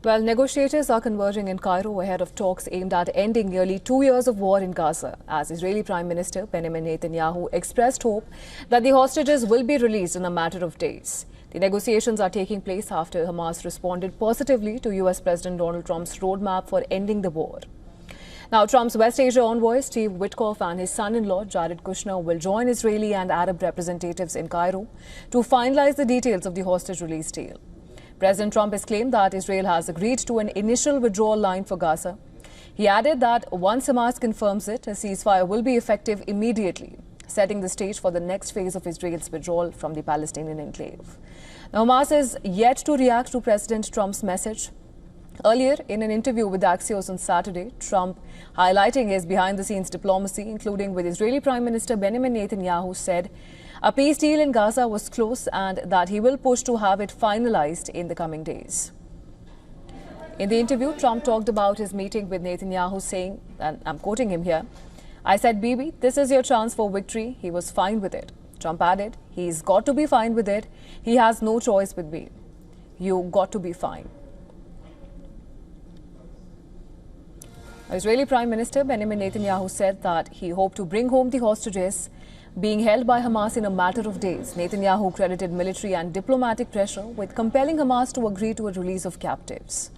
Well, negotiators are converging in Cairo ahead of talks aimed at ending nearly 2 years of war in Gaza, as Israeli Prime Minister Benjamin Netanyahu expressed hope that the hostages will be released in a matter of days. The negotiations are taking place after Hamas responded positively to US President Donald Trump's roadmap for ending the war. Now, Trump's West Asia envoy Steve Witkoff and his son-in-law Jared Kushner will join Israeli and Arab representatives in Cairo to finalize the details of the hostage release deal. President Trump has claimed that Israel has agreed to an initial withdrawal line for Gaza. He added that once Hamas confirms it, a ceasefire will be effective immediately, setting the stage for the next phase of Israel's withdrawal from the Palestinian enclave. Now, Hamas is yet to react to President Trump's message. Earlier, in an interview with Axios on Saturday, Trump, highlighting his behind-the-scenes diplomacy, including with Israeli Prime Minister Benjamin Netanyahu, said a peace deal in Gaza was close and that he will push to have it finalized in the coming days. In the interview, Trump talked about his meeting with Netanyahu, saying, and I'm quoting him here, "I said, Bibi, this is your chance for victory." He was fine with it. Trump added, "He's got to be fine with it. He has no choice with me. You got to be fine." Israeli Prime Minister Benjamin Netanyahu said that he hoped to bring home the hostages being held by Hamas in a matter of days. Netanyahu credited military and diplomatic pressure with compelling Hamas to agree to a release of captives.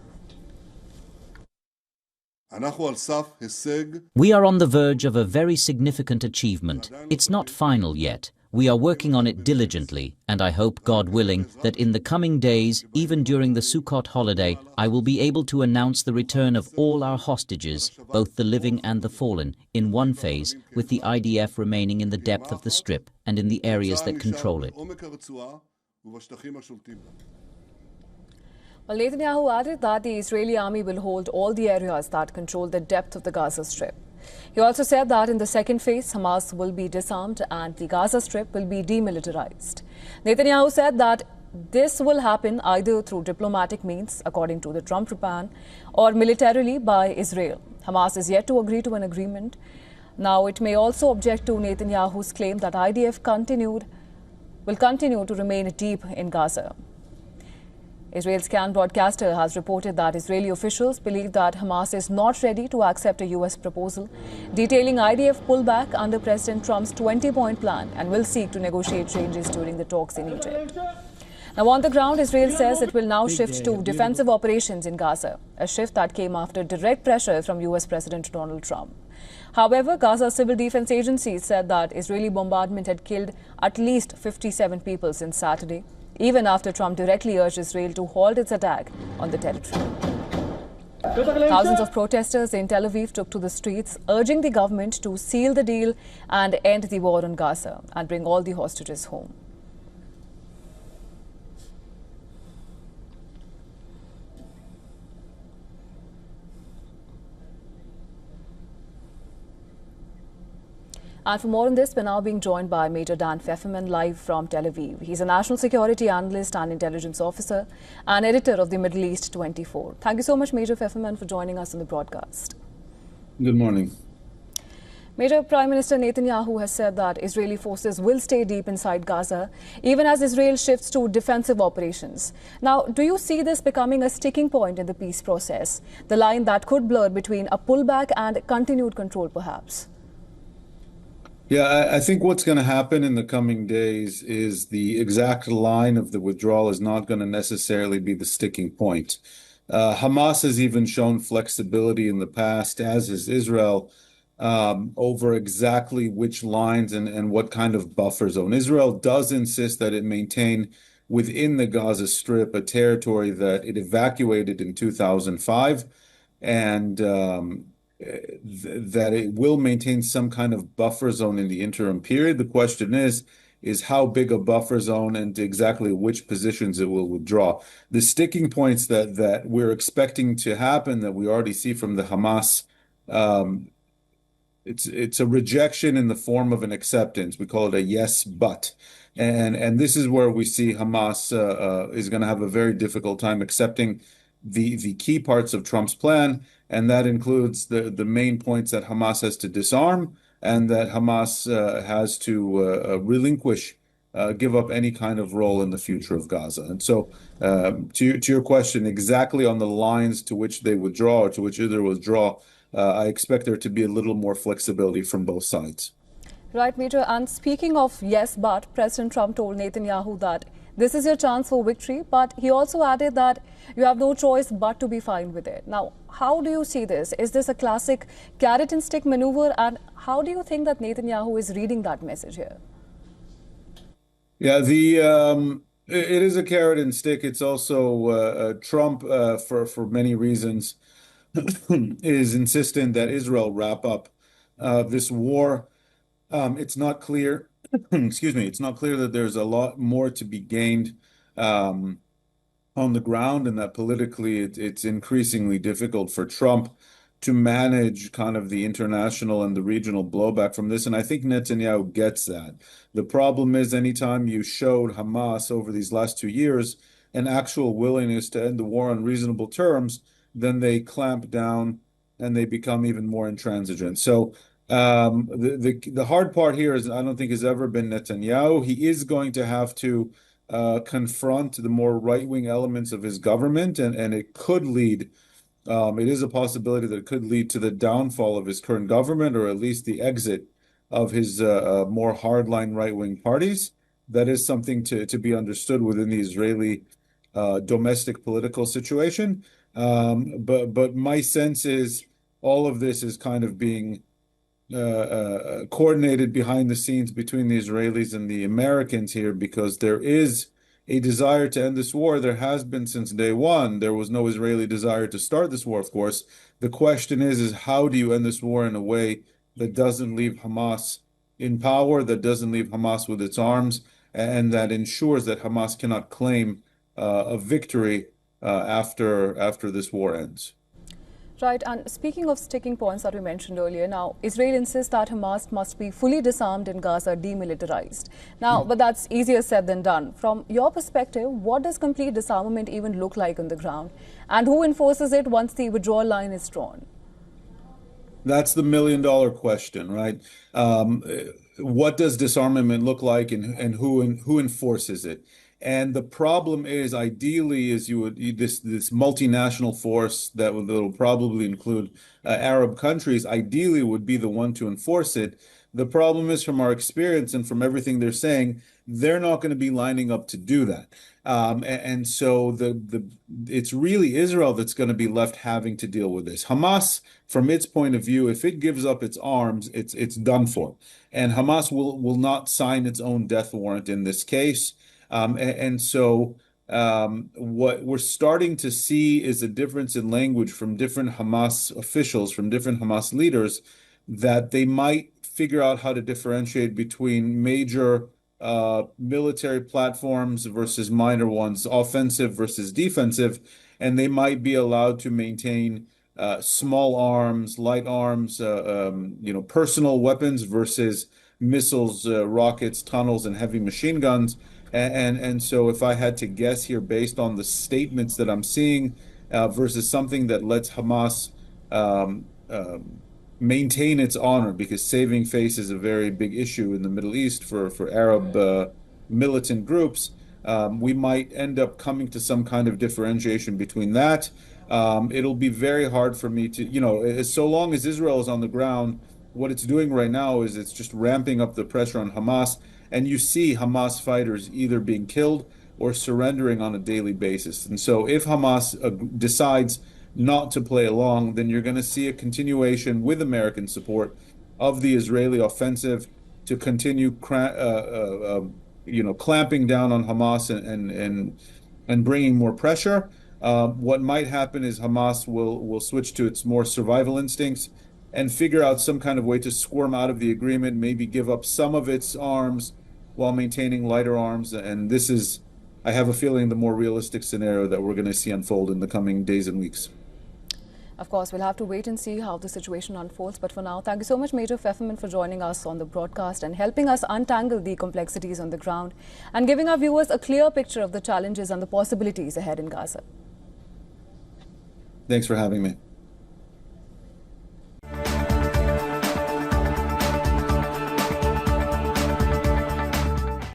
We are on the verge of a very significant achievement. It's not final yet. We are working on it diligently, and I hope, God willing, that in the coming days, even during the Sukkot holiday, I will be able to announce the return of all our hostages, both the living and the fallen, in one phase, with the IDF remaining in the depth of the Strip and in the areas that control it. Well, Netanyahu added that the Israeli army will hold all the areas that control the depth of the Gaza Strip. He also said that in the second phase, Hamas will be disarmed and the Gaza Strip will be demilitarized. Netanyahu said that this will happen either through diplomatic means, according to the Trump plan, or militarily by Israel. Hamas is yet to agree to an agreement. Now, it may also object to Netanyahu's claim that IDF will continue to remain deep in Gaza. Israel's Can broadcaster has reported that Israeli officials believe that Hamas is not ready to accept a U.S. proposal detailing IDF pullback under President Trump's 20-point plan and will seek to negotiate changes during the talks in Egypt. Now, on the ground, Israel says it will now shift to defensive operations in Gaza, a shift that came after direct pressure from U.S. President Donald Trump. However, Gaza's civil defense agency said that Israeli bombardment had killed at least 57 people since Saturday, even after Trump directly urged Israel to halt its attack on the territory. Thousands of protesters in Tel Aviv took to the streets, urging the government to seal the deal and end the war on Gaza and bring all the hostages home. And for more on this, we're now being joined by Major Dan Pfefferman live from Tel Aviv. He's a national security analyst and intelligence officer and editor of the Middle East 24. Thank you so much, Major Pfefferman, for joining us on the broadcast. Good morning. Major, Prime Minister Netanyahu has said that Israeli forces will stay deep inside Gaza, even as Israel shifts to defensive operations. Now, do you see this becoming a sticking point in the peace process, the line that could blur between a pullback and continued control, perhaps? Yeah, I think what's going to happen in the coming days is the exact line of the withdrawal is not going to necessarily be the sticking point. Hamas has even shown flexibility in the past, as is Israel, over exactly which lines and what kind of buffer zone. Israel does insist that it maintain within the Gaza Strip a territory that it evacuated in 2005 and that it will maintain some kind of buffer zone in the interim period. The question is how big a buffer zone and exactly which positions it will withdraw. The sticking points that we're expecting to happen, that we already see from the Hamas, it's a rejection in the form of an acceptance. We call it a yes, but. And this is where we see Hamas is going to have a very difficult time accepting the key parts of Trump's plan, and that includes the main points that Hamas has to disarm and that Hamas has to relinquish give up any kind of role in the future of Gaza. And so, to your question, exactly on the lines to which they withdraw or to which either withdraw, I expect there to be a little more flexibility from both sides. Right, Major. And speaking of yes, but President Trump told Netanyahu that this is your chance for victory, but he also added that you have no choice but to be fine with it. Now, how do you see this? Is this a classic carrot and stick maneuver? And how do you think that Netanyahu is reading that message here? Yeah, it is a carrot and stick. It's also Trump, for many reasons, is insistent that Israel wrap up this war. It's not clear, excuse me, it's not clear that there's a lot more to be gained on the ground, and that politically it's increasingly difficult for Trump to manage kind of the international and the regional blowback from this. And I think Netanyahu gets that. The problem is anytime you showed Hamas over these last 2 years an actual willingness to end the war on reasonable terms, then they clamp down and they become even more intransigent. So the hard part here is I don't think has ever been Netanyahu. He is going to have to confront the more right-wing elements of his government, and it could lead. It is a possibility that it could lead to the downfall of his current government, or at least the exit of his more hardline right-wing parties. That is something to be understood within the Israeli domestic political situation. But my sense is all of this is kind of being coordinated behind the scenes between the Israelis and the Americans here, because there is a desire to end this war. There has been since day one. There was no Israeli desire to start this war, of course. The question is how do you end this war in a way that doesn't leave Hamas in power, that doesn't leave Hamas with its arms, and that ensures that Hamas cannot claim a victory after this war ends. Right, and speaking of sticking points that we mentioned earlier, now Israel insists that Hamas must be fully disarmed and Gaza demilitarized. Now, but that's easier said than done. From your perspective, what does complete disarmament even look like on the ground? And who enforces it once the withdrawal line is drawn? That's the million-dollar question, right? What does disarmament look like, and who enforces it? And the problem is, ideally, is this multinational force that will probably include Arab countries, ideally would be the one to enforce it. The problem is, from our experience and from everything they're saying, they're not going to be lining up to do that. And so it's really Israel that's going to be left having to deal with this. Hamas, from its point of view, if it gives up its arms, it's done for. And Hamas will not sign its own death warrant in this case. And so what we're starting to see is a difference in language from different Hamas officials, from different Hamas leaders, that they might figure out how to differentiate between major military platforms versus minor ones, offensive versus defensive, and they might be allowed to maintain small arms, light arms, personal weapons versus missiles, rockets, tunnels, and heavy machine guns. And so if I had to guess here based on the statements that I'm seeing versus something that lets Hamas maintain its honor, because saving face is a very big issue in the Middle East for Arab militant groups, we might end up coming to some kind of differentiation between that. It'll be very hard for me to, so long as Israel is on the ground, what it's doing right now is it's just ramping up the pressure on Hamas. And you see Hamas fighters either being killed or surrendering on a daily basis. And so if Hamas decides not to play along, then you're going to see a continuation with American support of the Israeli offensive to continue clamping down on Hamas and bringing more pressure. What might happen is Hamas will switch to its more survival instincts and figure out some kind of way to squirm out of the agreement, maybe give up some of its arms while maintaining lighter arms. And this is, I have a feeling, the more realistic scenario that we're going to see unfold in the coming days and weeks. Of course, we'll have to wait and see how the situation unfolds. But for now, thank you so much, Major Pfefferman, for joining us on the broadcast and helping us untangle the complexities on the ground and giving our viewers a clear picture of the challenges and the possibilities ahead in Gaza. Thanks for having me.